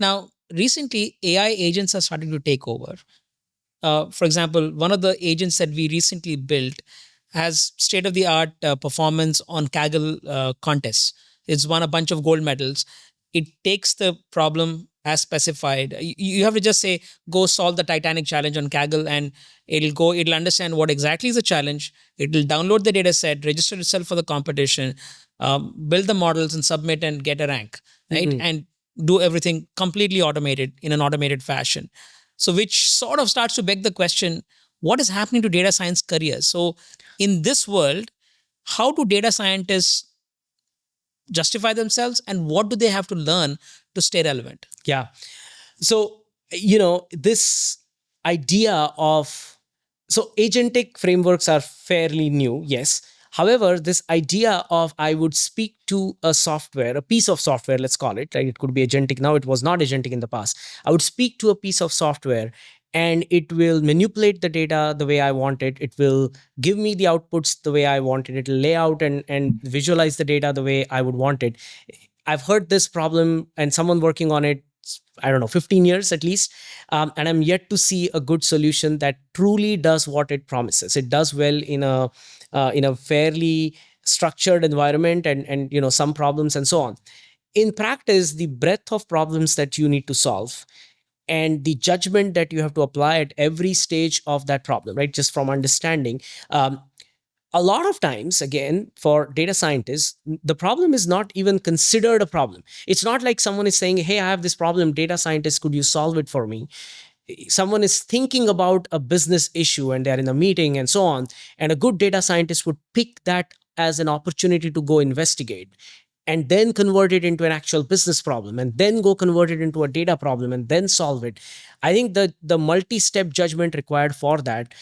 Now, recently, AI agents are starting to take over. For example, one of the agents that we recently built has state of the art performance on Kaggle contests. It's won a bunch of gold medals. It takes the problem as specified. You have to just say, go solve the Titanic challenge on Kaggle, and it'll understand what exactly is the challenge. It'll download the data set, register itself for the competition, build the models, and submit and get a rank, right? And do everything completely automated in an automated fashion. So, which sort of starts to beg the question, what is happening to data science careers? So, in this world, how do data scientists justify themselves, and what do they have to learn to stay relevant? Yeah. So, this idea of, so agentic frameworks are fairly new, yes. However, this idea of I would speak to a software, a piece of software, let's call it, right? It could be agentic now, it was not agentic in the past. I would speak to a piece of software and it will manipulate the data the way I want it. It will give me the outputs the way I want it. It will lay out and visualize the data the way I would want it. I've heard this problem and someone working on it, I don't know, 15 years at least. And I'm yet to see a good solution that truly does what it promises. It does well in a fairly structured environment and some problems and so on. In practice, the breadth of problems that you need to solve and the judgment that you have to apply at every stage of that problem, right? Just from understanding. A lot of times, again, for data scientists, the problem is not even considered a problem. It's not like someone is saying, hey, I have this problem, data scientist, could you solve it for me? Someone is thinking about a business issue and they're in a meeting and so on. And a good data scientist would pick that as an opportunity to go investigate and then convert it into an actual business problem and then go convert it into a data problem and then solve it. I think the multi-step judgment required for that,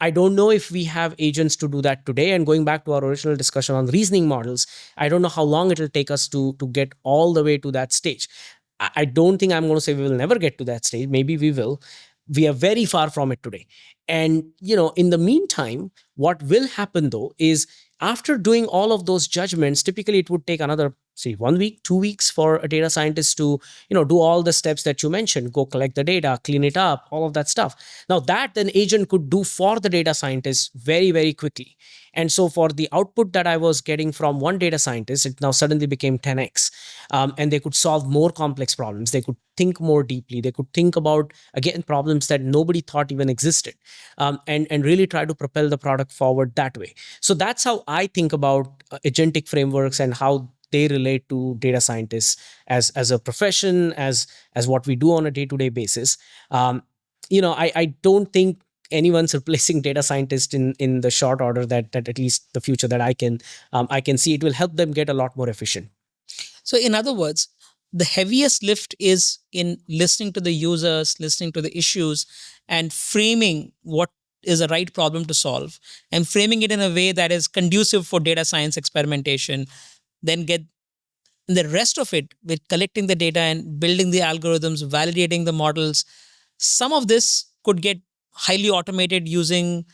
I don't know if we have agents to do that today. And going back to our original discussion on reasoning models, I don't know how long it will take us to get all the way to that stage. I don't think I'm going to say we will never get to that stage. Maybe we will. We are very far from it today. And, in the meantime, what will happen though is after doing all of those judgments, typically it would take another, say, 1 week, 2 weeks for a data scientist to, do all the steps that you mentioned, go collect the data, clean it up, all of that stuff. Now that an agent could do for the data scientist very, very quickly. And so for the output that I was getting from one data scientist, it now suddenly became 10x. And they could solve more complex problems. They could think more deeply. They could think about, again, problems that nobody thought even existed, and really try to propel the product forward that way. So that's how I think about agentic frameworks and how they relate to data scientists as a profession, as what we do on a day-to-day basis. I don't think anyone's replacing data scientists in the short order that at least the future that I can see. It will help them get a lot more efficient. So, in other words, the heaviest lift is in listening to the users, listening to the issues, and framing what is a right problem to solve, and framing it in a way that is conducive for data science experimentation. Then get the rest of it with collecting the data and building the algorithms, validating the models. Some of this could get highly automated using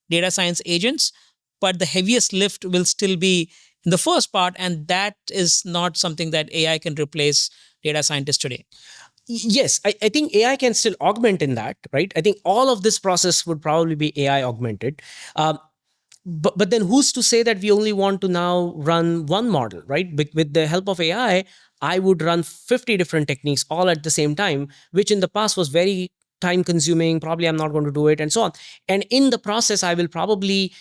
data science agents, but the heaviest lift will still be in the first part, and that is not something that AI can replace data scientists today. Yes, I think AI can still augment in that, right? I think all of this process would probably be AI augmented. But then who's to say that we only want to now run one model, right? With the help of AI, I would run 50 different techniques all at the same time, which in the past was very time consuming. Probably I'm not going to do it and so on. And in the process, I will probably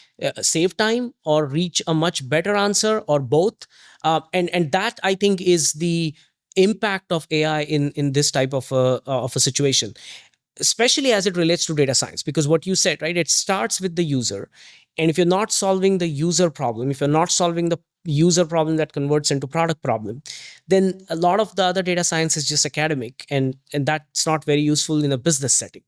save time or reach a much better answer or both. And that I think is the impact of AI in this type of a situation, especially as it relates to data science. Because what you said, right, it starts with the user. And if you're not solving the user problem, if you're not solving the user problem that converts into product problem, then a lot of the other data science is just academic, and that's not very useful in a business setting.